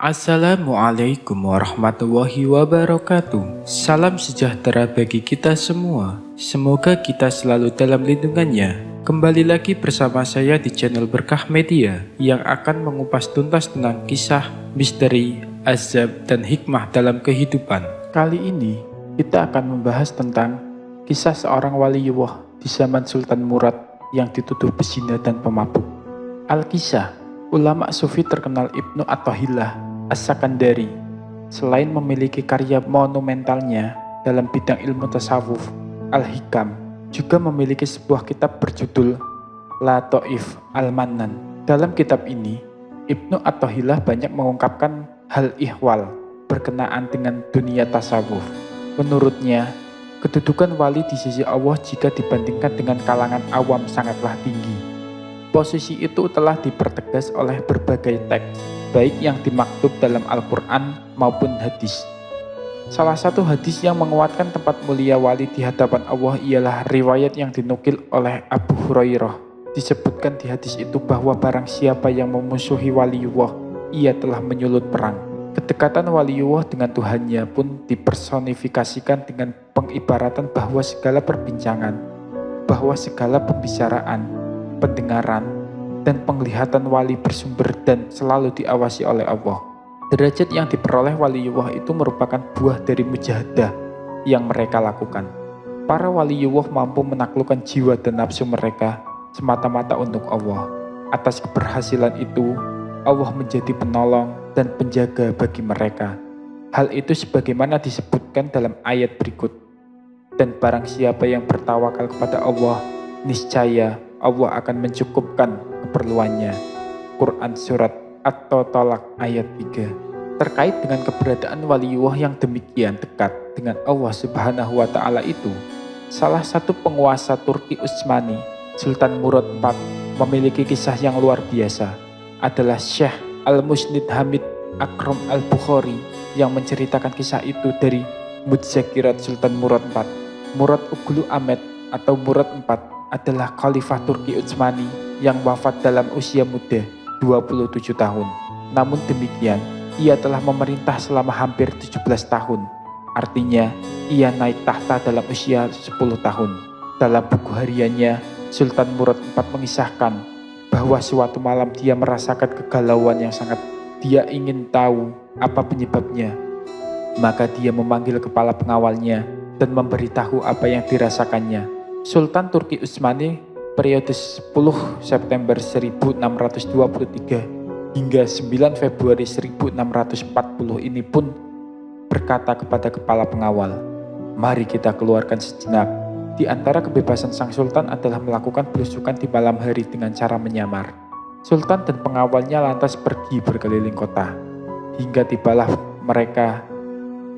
Assalamualaikum warahmatullahi wabarakatuh. Salam sejahtera bagi kita semua. Semoga kita selalu dalam lindungannya. Kembali lagi bersama saya di channel Berkah Media yang akan mengupas tuntas tentang kisah, misteri, azab, dan hikmah dalam kehidupan. Kali ini kita akan membahas tentang kisah seorang waliullah di zaman Sultan Murad yang dituduh pezina dan pemabuk. Al-Kisah, ulama sufi terkenal Ibnu Athillah As-Sakandari, selain memiliki karya monumentalnya dalam bidang ilmu tasawuf, Al-Hikam, juga memiliki sebuah kitab berjudul Lataif Al-Mannan. Dalam kitab ini, Ibnu Athillah banyak mengungkapkan hal ihwal berkenaan dengan dunia tasawuf. Menurutnya, kedudukan wali di sisi Allah jika dibandingkan dengan kalangan awam sangatlah tinggi. Posisi itu telah dipertegas oleh berbagai teks, baik yang dimaktub dalam Al-Quran maupun hadis. Salah satu hadis yang menguatkan tempat mulia wali di hadapan Allah ialah riwayat yang dinukil oleh Abu Hurairah. Disebutkan di hadis itu bahwa barang siapa yang memusuhi waliullah, ia telah menyulut perang. Kedekatan waliullah dengan Tuhannya pun dipersonifikasikan dengan pengibaratan bahwa segala perbincangan, bahwa segala pembicaraan, pendengaran, dan penglihatan wali bersumber dan selalu diawasi oleh Allah. Derajat yang diperoleh waliullah itu merupakan buah dari mujahadah yang mereka lakukan. Para waliullah mampu menaklukkan jiwa dan nafsu mereka semata-mata untuk Allah. Atas keberhasilan itu, Allah menjadi penolong dan penjaga bagi mereka. Hal itu sebagaimana disebutkan dalam ayat berikut. Dan barang siapa yang bertawakal kepada Allah, niscaya Allah akan mencukupkan keperluannya. Quran Surat At-Talaq ayat 3. Terkait dengan keberadaan waliullah yang demikian dekat dengan Allah Subhanahu wa Ta'ala itu, salah satu penguasa Turki Utsmani, Sultan Murad IV, memiliki kisah yang luar biasa. Adalah Syekh Al-Musnid Hamid Akram Al-Bukhari yang menceritakan kisah itu dari Mudzakirat Sultan Murad IV. Murad Uglu Ahmed atau Murad IV adalah Khalifah Turki Utsmani yang wafat dalam usia muda, 27 tahun. Namun demikian, ia telah memerintah selama hampir 17 tahun. Artinya, ia naik tahta dalam usia 10 tahun. Dalam buku hariannya, Sultan Murad IV mengisahkan bahwa suatu malam dia merasakan kegalauan yang sangat. Dia ingin tahu apa penyebabnya. Maka dia memanggil kepala pengawalnya dan memberitahu apa yang dirasakannya. Sultan Turki Utsmani periode 10 September 1623 hingga 9 Februari 1640 ini pun berkata kepada kepala pengawal, "Mari kita keluarkan sejenak." Di antara kebebasan sang sultan adalah melakukan belusukan di malam hari dengan cara menyamar. Sultan dan pengawalnya lantas pergi berkeliling kota, hingga tibalah mereka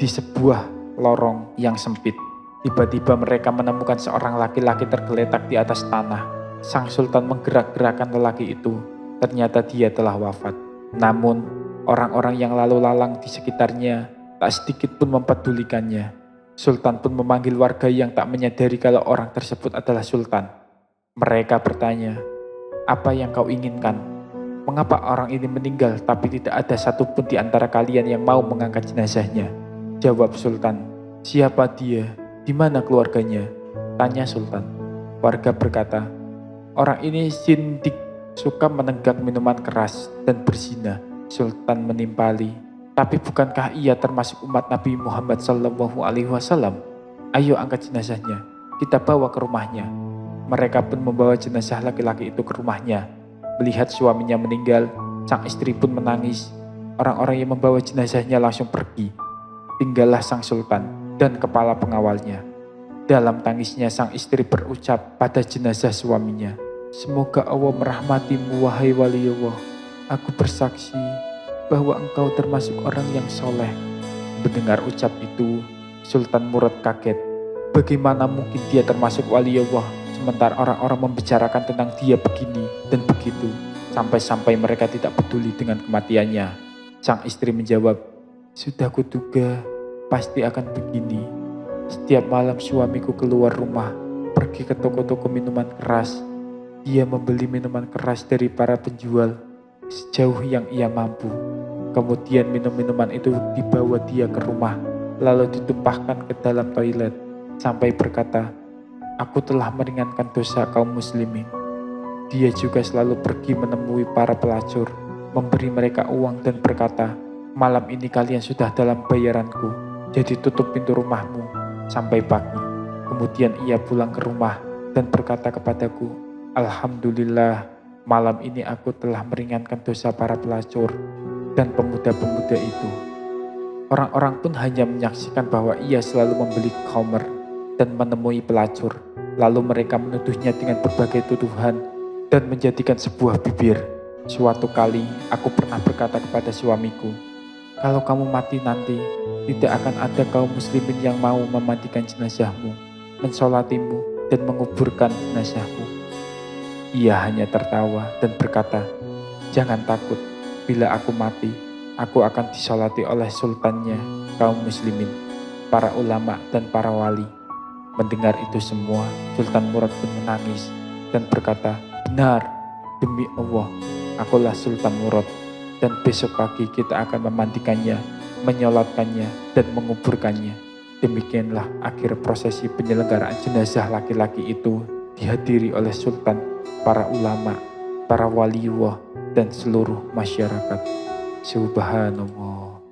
di sebuah lorong yang sempit. Tiba-tiba mereka menemukan seorang laki-laki tergeletak di atas tanah. Sang sultan menggerak-gerakkan lelaki itu. Ternyata dia telah wafat. Namun, orang-orang yang lalu lalang di sekitarnya tak sedikit pun mempedulikannya. Sultan pun memanggil warga yang tak menyadari kalau orang tersebut adalah sultan. Mereka bertanya, "Apa yang kau inginkan? Mengapa orang ini meninggal tapi tidak ada satupun di antara kalian yang mau mengangkat jenazahnya?" Jawab sultan, "Siapa dia? Di mana keluarganya?" Tanya sultan. Warga berkata, "Orang ini sindik, suka menenggak minuman keras dan berzina." Sultan menimpali, "Tapi bukankah ia termasuk umat Nabi Muhammad SAW? Ayo angkat jenazahnya, kita bawa ke rumahnya." Mereka pun membawa jenazah laki-laki itu ke rumahnya. Melihat suaminya meninggal, sang istri pun menangis. Orang-orang yang membawa jenazahnya langsung pergi. Tinggallah sang sultan dan kepala pengawalnya. Dalam tangisnya sang istri berucap pada jenazah suaminya, "Semoga Allah merahmatimu wahai waliullah. Aku bersaksi bahwa engkau termasuk orang yang soleh." Mendengar ucap itu, Sultan Murad kaget. Bagaimana mungkin dia termasuk waliullah sementara orang-orang membicarakan tentang dia begini dan begitu, sampai-sampai mereka tidak peduli dengan kematiannya. Sang istri menjawab, "Sudah kuduga pasti akan begini. Setiap malam suamiku keluar rumah, pergi ke toko-toko minuman keras. Dia membeli minuman keras dari para penjual sejauh yang ia mampu. Kemudian minum-minuman itu dibawa dia ke rumah, lalu ditumpahkan ke dalam toilet, sampai berkata, "Aku telah meringankan dosa kaum muslimin." Dia juga selalu pergi menemui para pelacur, memberi mereka uang dan berkata, "Malam ini kalian sudah dalam bayaranku, jadi tutup pintu rumahmu sampai pagi." Kemudian ia pulang ke rumah dan berkata kepadaku, "Alhamdulillah, malam ini aku telah meringankan dosa para pelacur dan pemuda-pemuda itu." Orang-orang pun hanya menyaksikan bahwa ia selalu membeli khamr dan menemui pelacur. Lalu mereka menuduhnya dengan berbagai tuduhan dan menjadikan sebuah bibir. Suatu kali aku pernah berkata kepada suamiku, "Kalau kamu mati nanti, tidak akan ada kaum muslimin yang mau memandikan jenazahmu, mensolatimu, dan menguburkan jenazahmu." Ia hanya tertawa dan berkata, "Jangan takut, bila aku mati, aku akan disolati oleh sultannya kaum muslimin, para ulama dan para wali." Mendengar itu semua, Sultan Murad pun menangis dan berkata, "Benar, demi Allah, akulah Sultan Murad, dan besok pagi kita akan memandikannya, menyolatkannya, dan menguburkannya." Demikianlah akhir prosesi penyelenggaraan jenazah laki-laki itu dihadiri oleh Sultan, para ulama, para waliullah, dan seluruh masyarakat. Subhanallah.